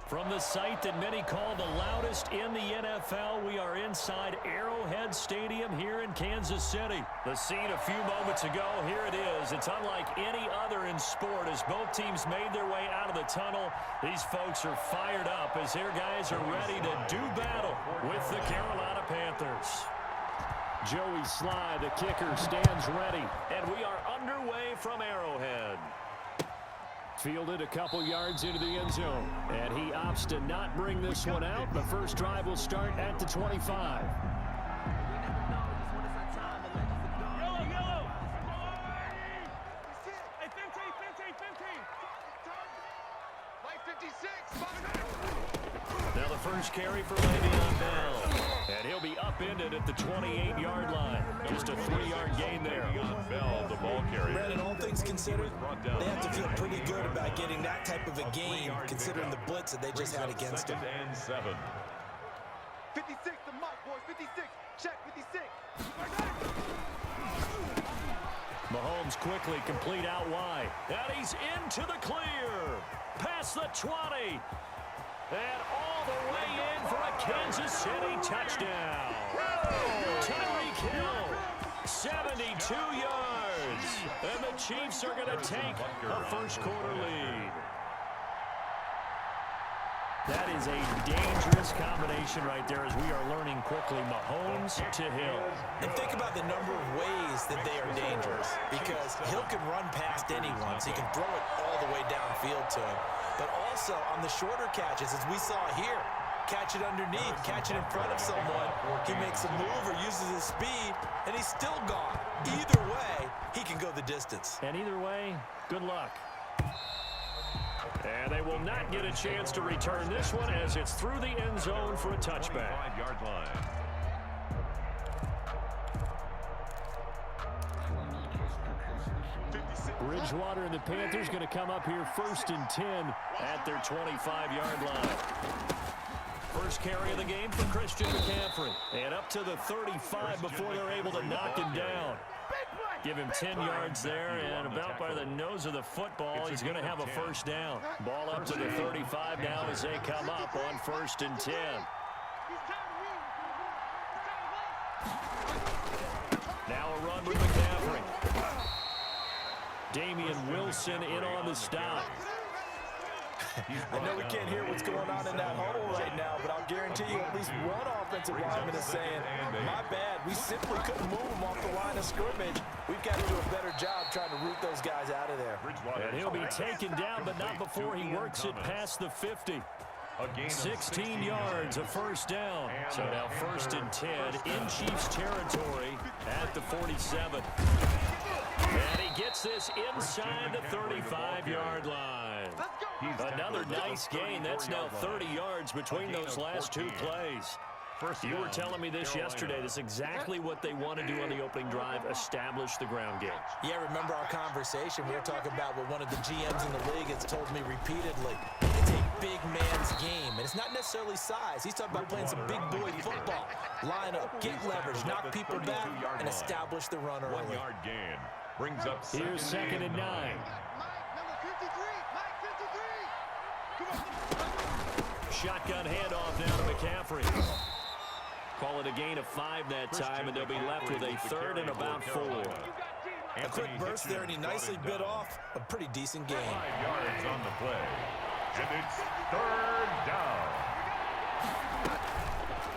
From the site that many call the loudest in the NFL, we are inside Arrowhead Stadium here in Kansas City. The scene a few moments ago, here it is. It's unlike any other in sport as both teams made their way out of the tunnel. These folks are fired up as their guys are ready to do battle with the Carolina Panthers. Joey Sly, the kicker, stands ready, and we are underway from Arrowhead. Fielded a couple yards into the end zone, and he opts to not bring this one out. The first drive will start at the 25. Now the first carry for Le'Veon Bell. And he'll be upended at the 28-yard line. Just a 3-yard gain there. Bell, the ball carrier. Brandon, all things considered, they have to feel pretty good about getting that type of a game, considering the blitz that they just had against him. 7. 56, the mark, boys. 56. Check, 56. Mahomes quickly complete out wide. And he's into the clear. Past the 20. And all the way in for a Kansas City touchdown. Tyreek Hill, 72 yards. And the Chiefs are going to take a first-quarter lead. That is a dangerous combination right there as we are learning quickly. Mahomes to Hill. And think about the number of ways that they are dangerous, because Hill can run past anyone, so he can throw it all the way downfield to him. But also on the shorter catches, as we saw here, catch it underneath, catch it in front of someone. He makes a move or uses his speed, and he's still gone. Either way, he can go the distance. And either way, good luck. And they will not get a chance to return this one as it's through the end zone for a touchback. 5-yard line. Bridgewater and the Panthers going to come up here 1st and 10 at their 25-yard line. First carry of the game for Christian McCaffrey. And up to the 35 before they're able to knock him down. Give him 10 yards there, and about by the nose of the football, he's going to have a first down. Ball up to the 35 now as they come up on 1st and 10. Now a run with McCaffrey. Damian Wilson in on the stop. I know we can't hear what's going on in that huddle right now, but I'll guarantee you at least one offensive lineman is saying, my bad, we simply couldn't move him off the line of scrimmage. We've got to do a better job trying to root those guys out of there. And he'll be taken down, but not before he works it past the 50. 16 yards, a first down. So now 1st and 10 in Chiefs territory at the 47. And he gets this inside the 35-yard line. Another nice gain. That's now 30 yards between those last two plays. You were telling me this yesterday. This is exactly what they want to do on the opening drive, establish the ground game. Yeah, remember our conversation? We were talking about what one of the GMs in the league has told me repeatedly. It's a big man's game, and it's not necessarily size. He's talking about playing some big boy football. Line up, get leverage, knock people back, and establish the run early. 1-yard gain. Brings up Here's 2nd and 9. Shotgun handoff now to McCaffrey. Call it a gain of 5 that time, and they'll be left with a 3rd and about 4. A quick burst there, and he nicely bit off a pretty decent game. 5 yards on the play. And it's 3rd down.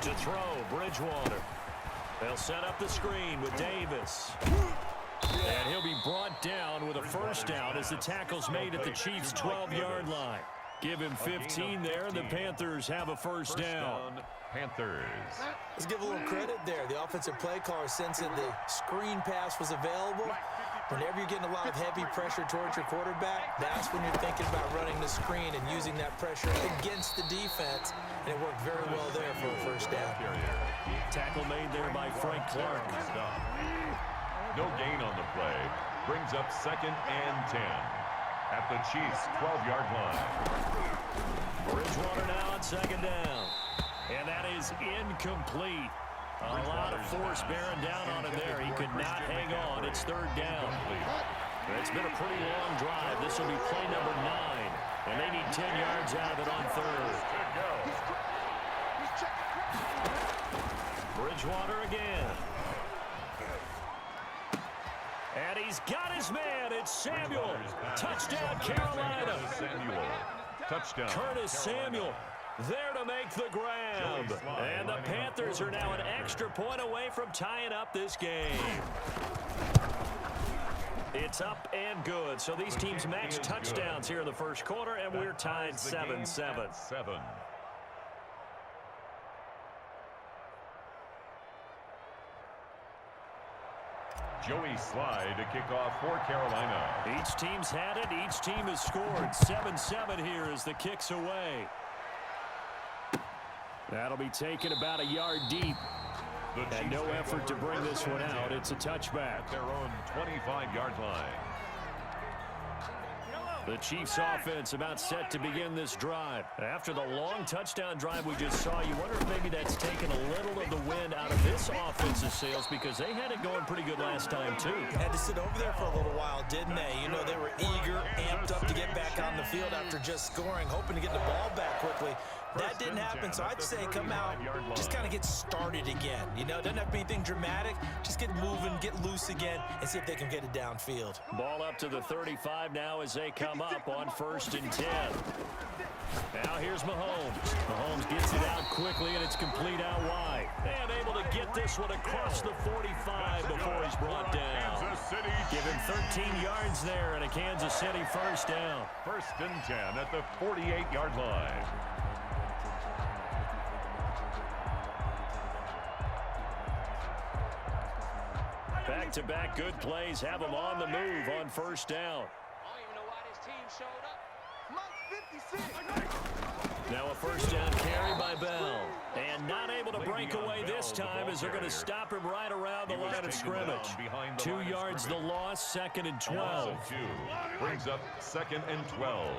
To throw, Bridgewater. They'll set up the screen with Davis. And he'll be brought down with a first down as the tackle's made at the Chiefs' 12-yard line. Give him 15 there, and the Panthers have a first down. Panthers. Let's give a little credit there. The offensive play caller sensed that the screen pass was available. Whenever you're getting a lot of heavy pressure towards your quarterback, that's when you're thinking about running the screen and using that pressure against the defense. And it worked very well there for a first down. Tackle made there by Frank Clark. No gain on the play. Brings up 2nd and 10 at the Chiefs' 12-yard line. Bridgewater now on 2nd down. And that is incomplete. A lot of force bearing down on him there. He could not hang on. It's 3rd down. It's been a pretty long drive. This will be play number 9. And they need 10 yards out of it on third. Bridgewater again. And he's got his man. It's Samuel. Touchdown, Carolina. Touchdown. Curtis Samuel there to make the grab. And the Panthers are now an extra point away from tying up this game. It's up and good. So these teams match touchdowns here in the first quarter, and we're tied 7-7. Joey Slye to kick off for Carolina. Each team's had it. Each team has scored. 7-7 here as the kick's away. That'll be taken about a yard deep. And no effort to bring this one out. It's a touchback. At their own 25-yard line. The Chiefs offense about set to begin this drive. After the long touchdown drive we just saw, you wonder if maybe that's taken a little of the wind out of this offense's sails because they had it going pretty good last time too. Had to sit over there for a little while, didn't they? You know, they were eager, amped up to get back on the field after just scoring, hoping to get the ball back quickly. That didn't happen, so I'd say come out, just kind of get started again. You know, doesn't have to be anything dramatic. Just get moving, get loose again, and see if they can get it downfield. Ball up to the 35 now as they come up on 1st and 10. Now here's Mahomes. Mahomes gets it out quickly, and it's complete out wide. And able to get this one across the 45 before he's brought down. Give him 13 yards there and a Kansas City first down. 1st and 10 at the 48-yard line. Back-to-back good plays have them on the move on 1st down. Now a 1st down carry by Bell. And not able to break away this time as they're going to stop him right around the line of scrimmage. 2 yards the loss, 2nd and 12. Brings up 2nd and 12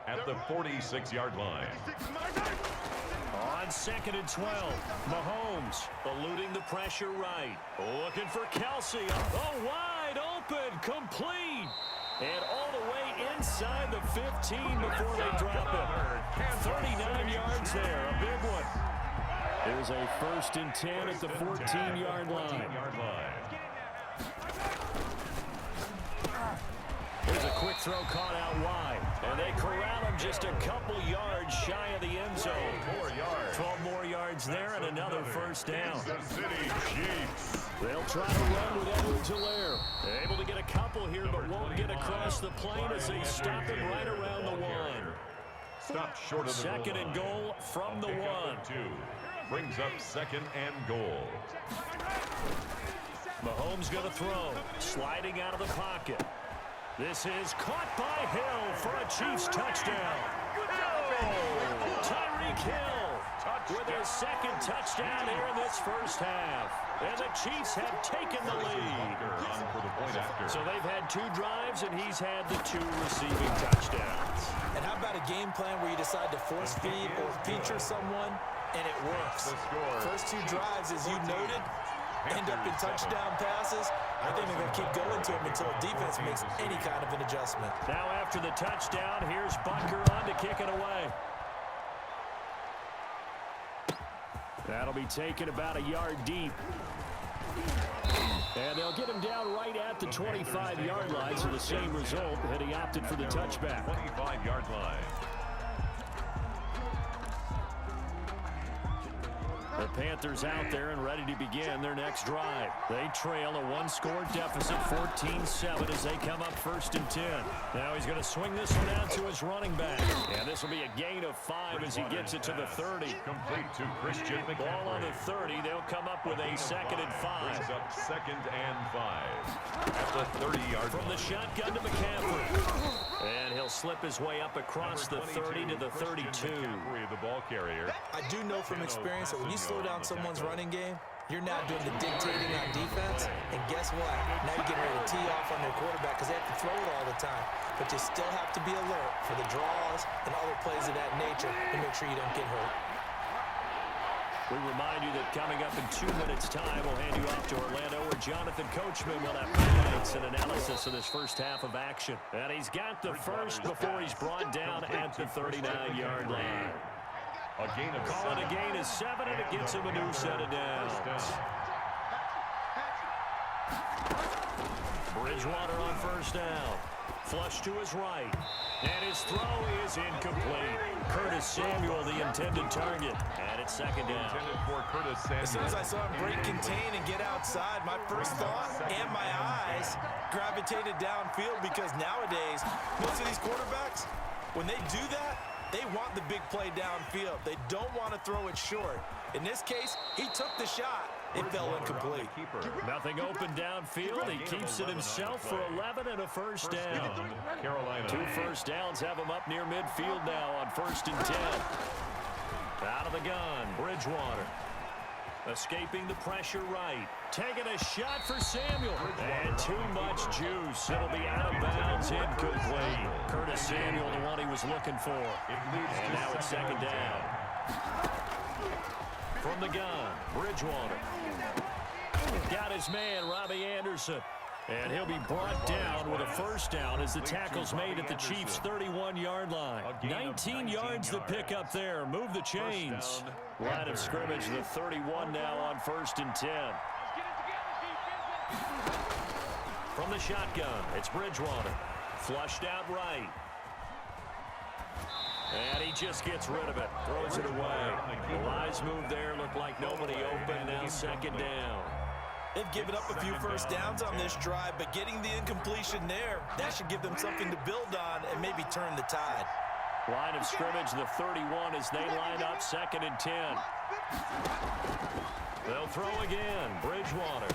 at the 46-yard line. On 2nd and 12, Mahomes eluding the pressure right. Looking for Kelsey. Oh, wide open, complete. And all the way inside the 15 before they drop it. 39 yards there, a big one. There's a 1st and 10 at the 14-yard line. Here's a quick throw caught out wide. And they corral him just a couple yards shy of the end zone. 12 more yards there and another 1st down. They'll try to run with Edwards-Helaire. Able to get a couple here, but won't get across the plane as they stop him right around the 1. Stopped short of the 2nd and goal from the 1. Brings up 2nd and goal. Mahomes going to throw. Sliding out of the pocket. This is caught by Hill for a Chiefs touchdown. Tyreek Hill with his 2nd touchdown here in this 1st half. And the Chiefs have taken the lead. So they've had 2 drives, and he's had the 2 receiving touchdowns. And how about a game plan where you decide to force feed or feature someone, and it works? First 2 drives, as you noted, end up in touchdown passes. I think they're going to keep going to him until defense makes any kind of an adjustment. Now after the touchdown, here's Butker on to kick it away. That'll be taken about a yard deep. And they'll get him down right at the 25-yard line, so the same result, and he opted for the touchback. 25-yard line. The Panthers out there and ready to begin their next drive. They trail a 1-score deficit, 14-7, as they come up 1st and 10. Now he's going to swing this one out to his running back. And this will be a gain of 5 as he gets it to the 30. Complete to Christian McCaffrey. Ball on the 30. They'll come up with a 2nd and 5. Brings up 2nd and 5 at the 30-yard line. From the shotgun to McCaffrey. And he'll slip his way up across the 30 to the 32. The ball carrier. I do know from experience that when you slow down someone's running game, you're now doing the dictating on defense. And guess what? Now you're getting ready to tee off on their quarterback because they have to throw it all the time. But you still have to be alert for the draws and other plays of that nature to make sure you don't get hurt. We remind you that coming up in 2 minutes' time, we'll hand you off to Orlando, where Jonathan Coachman will have highlights and analysis of this 1st half of action. And he's got the first before he's brought down at the 39-yard line. A gain of Call it a gain of 7, and it gets him a new set of downs. Bridgewater on first down. Flush to his right. And his throw is incomplete. Curtis Samuel, the intended target. And it's second down. As soon as I saw him break contain and get outside, my first thought and my eyes gravitated downfield, because nowadays, most of these quarterbacks, when they do that, they want the big play downfield. They don't want to throw it short. In this case, he took the shot. It fell incomplete. Nothing open downfield. He keeps it himself for 11 and a first down. Two first downs have him up near midfield now on 1st and 10. Out of the gun, Bridgewater. Escaping the pressure right. Taking a shot for Samuel. And too much juice. It'll be out of bounds, incomplete. Curtis Samuel, the one he was looking for. And now it's second down. From the gun, Bridgewater. Got his man, Robbie Anderson. And he'll be brought down with a first down as the tackle's made at the Chiefs' 31-yard line. 19 yards the pick up there. Move the chains. Line of scrimmage, the 31 now on 1st and 10. From the shotgun, it's Bridgewater. Flushed out right. And he just gets rid of it. Throws it away. The wise move there. Looked like nobody open. Now second down. They've given up a few first downs on this drive, but getting the incompletion there, that should give them something to build on and maybe turn the tide. Line of scrimmage, the 31 as they line up 2nd and 10. They'll throw again. Bridgewater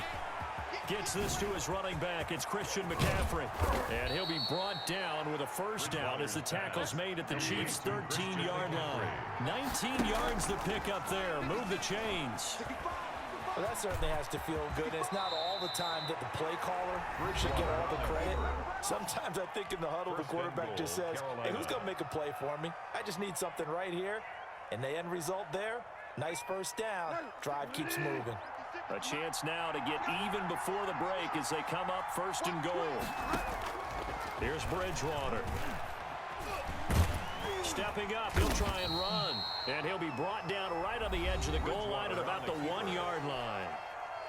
gets this to his running back. It's Christian McCaffrey. And he'll be brought down with a first down as the tackle's made at the Chiefs' 13-yard line. 19 yards the pick up there. Move the chains. Well, that certainly has to feel good. It's not all the time that the play caller should get all the credit. Sometimes I think in the huddle, the quarterback just says, hey, who's going to make a play for me? I just need something right here. And the end result there, nice first down. Drive keeps moving. A chance now to get even before the break as they come up 1st and goal. Here's Bridgewater. Stepping up, he'll try and run. And he'll be brought down right on the edge of the goal line at about the 1-yard line.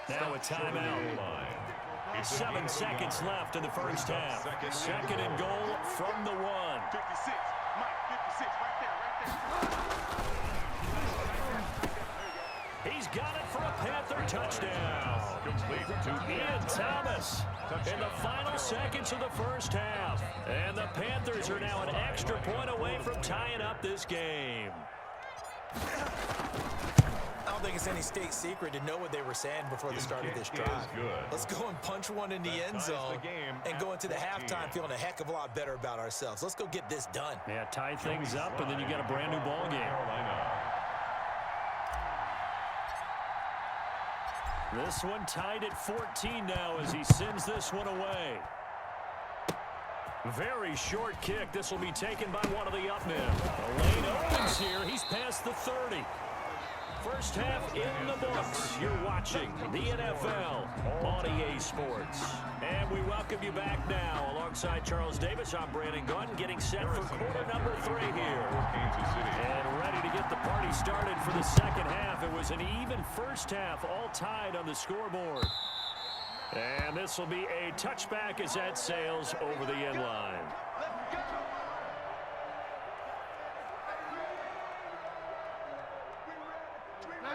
Now a timeout. 7 seconds left in the first half. 2nd and goal from the 1. 56, Mike, 56, right there, He's got it for a Panther touchdown. Ian Thomas in the final seconds of the first half. And the Panthers are now an extra point away from tying up this game. I don't think it's any state secret to know what they were saying before the start of this drive. Let's go and punch one in the end zone and go into the halftime feeling a heck of a lot better about ourselves. Let's go get this done. Yeah, tie things up, and then you got a brand new ball game. This one tied at 14 now as he sends this one away. Very short kick. This will be taken by one of the up men. The lane opens here. He's past the 30. First half in the books. You're watching the NFL on EA Sports. And we welcome you back now. Alongside Charles Davis, I'm Brandon Gunn, getting set for quarter number 3 here. And ready to get the party started for the second half. It was an even first half, all tied on the scoreboard. And this will be a touchback as that sails over the end line.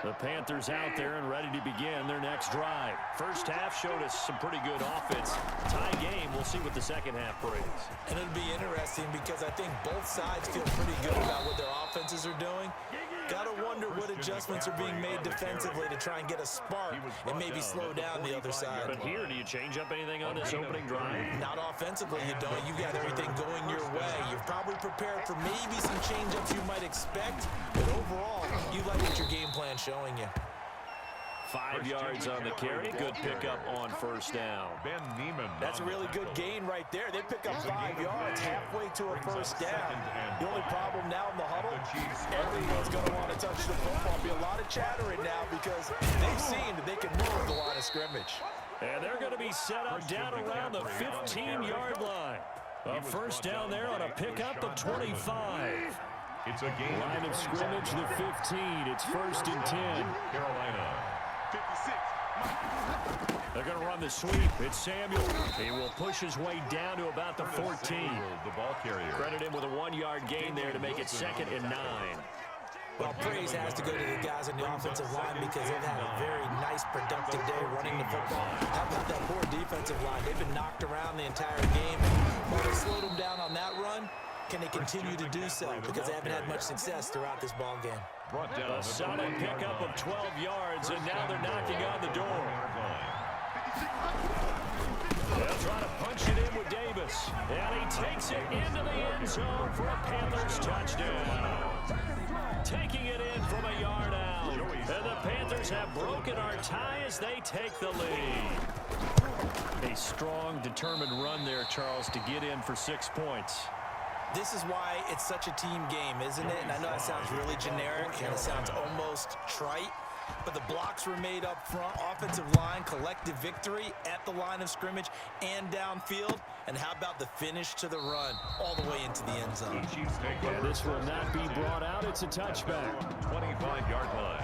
The Panthers out there and ready to begin their next drive. First half showed us some pretty good offense. Tie game, we'll see what the second half brings. And it'll be interesting because I think both sides feel pretty good about what their offenses are doing. Gotta wonder what adjustments are being made defensively to try and get a spark and maybe slow down the other side. But here, do you change up anything on this opening drive? Not offensively, you don't. You got everything going your way. You're probably prepared for maybe some change-ups you might expect, but overall, you like what your game plan's showing you. 5 yards on the carry. Good pickup on first down. That's a really good gain right there. They pick up 5 yards halfway to a first down. The only problem now in the huddle, everyone's going to want to touch the football. Be a lot of chattering now because they've seen that they can move the line of scrimmage. And they're going to be set up down around the 15-yard line. A first down there on a pickup of 25. It's a game. Line of scrimmage, the 15. It's 1st and 10. Carolina. 56. They're going to run the sweep. It's Samuel. He will push his way down to about the 14. The ball carrier. Credit him with a 1-yard gain there to make it 2nd and 9. Well, praise has to go to the guys on the offensive line because they've had a very nice, productive day running the football. How about that poor defensive line? They've been knocked around the entire game. While they slowed them down on that run, can they continue to do so? Because they haven't had much success throughout this ball game. A solid pickup of 12 yards, and now they're knocking on the door. They'll try to punch it in with Davis. And he takes it into the end zone for a Panthers touchdown. Taking it in from a yard out. And the Panthers have broken our tie as they take the lead. A strong, determined run there, Charles, to get in for 6 points. This is why it's such a team game, isn't it? And I know that sounds really generic and it sounds almost trite, but the blocks were made up front, offensive line, collective victory at the line of scrimmage and downfield. And how about the finish to the run all the way into the end zone? And this will not be brought out. It's a touchback. 25-yard line.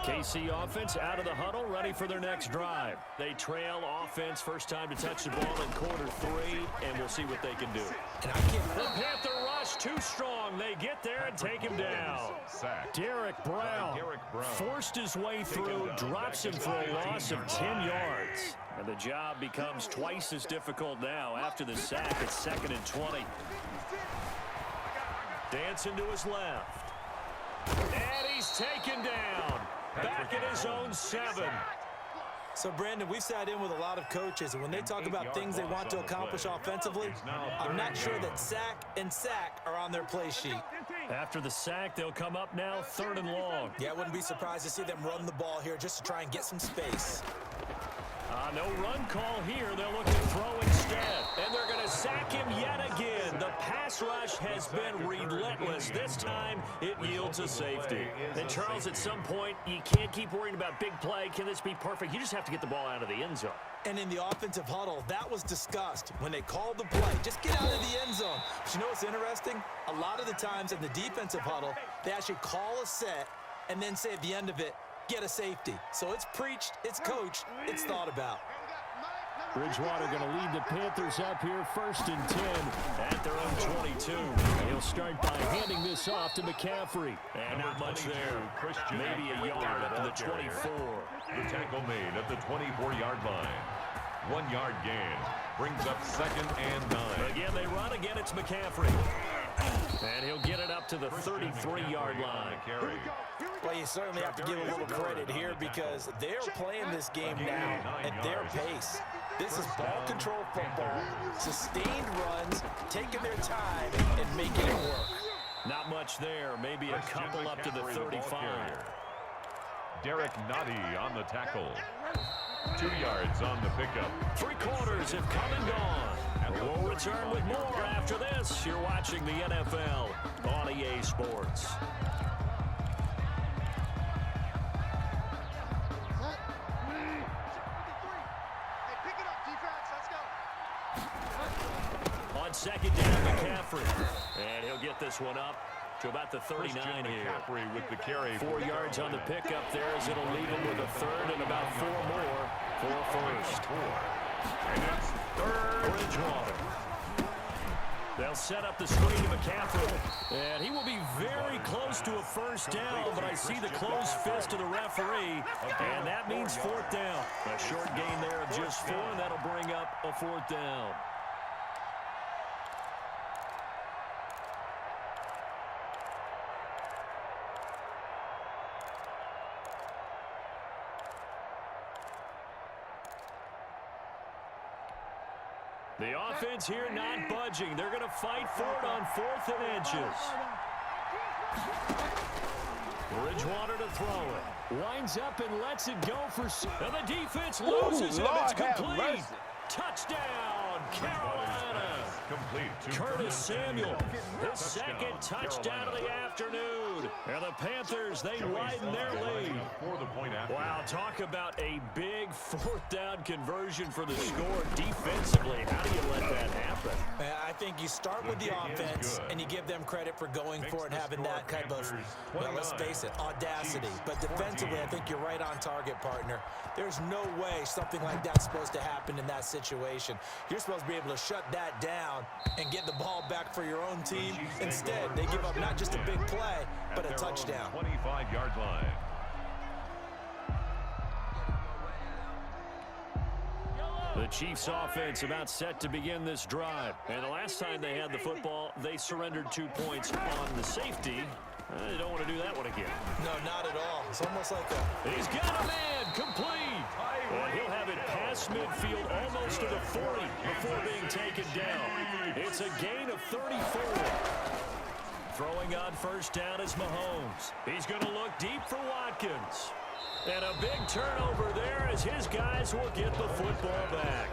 KC offense out of the huddle, ready for their next drive. They trail offense, first time to touch the ball in quarter 3, and we'll see what they can do. And I can't... The Panther rush too strong. They get there and take him down. Derek Brown forced his way through, drops him for a loss of 10 yards. And the job becomes twice as difficult now. After the sack, it's 2nd and 20. Dancing to his left. And he's taken down. Back at his own 7. So, Brandon, we've sat in with a lot of coaches, and when they talk about things they want to accomplish offensively, I'm not sure that sack and sack are on their play sheet. After the sack, they'll come up now 3rd and long. Yeah, I wouldn't be surprised to see them run the ball here just to try and get some space. No run call here. They'll look to throw instead. And they're going to sack him yet again. The pass rush has been relentless. This time, it yields a safety. And, Charles, at some point, you can't keep worrying about big play. Can this be perfect? You just have to get the ball out of the end zone. And in the offensive huddle, that was discussed when they called the play. Just get out of the end zone. But you know what's interesting? A lot of the times in the defensive huddle, they actually call a set and then say at the end of it, get a safety. So it's preached, it's coached, it's thought about. Bridgewater going to lead the Panthers up here 1st and 10 at their own 22. He'll start by handing this off to McCaffrey. And not much there. Maybe a yard up to the 24. The tackle made at the 24-yard line. 1-yard gain. Brings up 2nd and 9. Again, they run. Again, it's McCaffrey. And he'll get it up to the 33-yard line. Well, you certainly have to give a little credit here because they're playing this game now at their pace. This is ball control football, sustained runs, taking their time and making it work. Not much there. Maybe a couple up to the 35. Derek Nottie on the tackle. 2 yards on the pickup. 3 quarters have come and gone. We'll return with more after this. You're watching the NFL on EA Sports. On 2nd down, McCaffrey. And he'll get this one up to about the 39 here. McCaffrey with the carry. 4 yards on the pickup there as it'll leave him with a 3rd and about 4 more for a first. And it's 3rd. Bridgewater. They'll set up the screen to McCaffrey. And he will be very close to a first down, but I see the closed fist of the referee, and that means 4th down. A short gain there of just 4, and that'll bring up a 4th down. The offense here not budging. They're going to fight for it on 4th and inches. Bridgewater to throw it. Winds up and lets it go for... And the defense loses it. It's complete. Touchdown, Carolina. complete to Curtis Samuel, his Touchdown, second touchdown of the afternoon. And the Panthers, they widen their lead. For the point after. Wow, talk about a big fourth down conversion for the score. Defensively, how do you let that happen? I think you start with the offense, and you give them credit for going for it and having that type of, well, let's face it, audacity. But defensively, I think you're right on target, partner. There's no way something like that's supposed to happen in that situation. You're supposed to be able to shut that down and get the ball back for your own team. Instead, they give up not just a big play, but a touchdown. 25-yard line. The Chiefs offense about set to begin this drive. And the last time they had the football, they surrendered 2 points on the safety. They don't want to do that one again. No, not at all. It's almost like a... He's got a man, complete. And he'll have it past midfield almost to the 40 before being taken down. It's a gain of 34. Throwing on first down is Mahomes. He's going to look deep for Watkins. And a big turnover there as his guys will get the football back.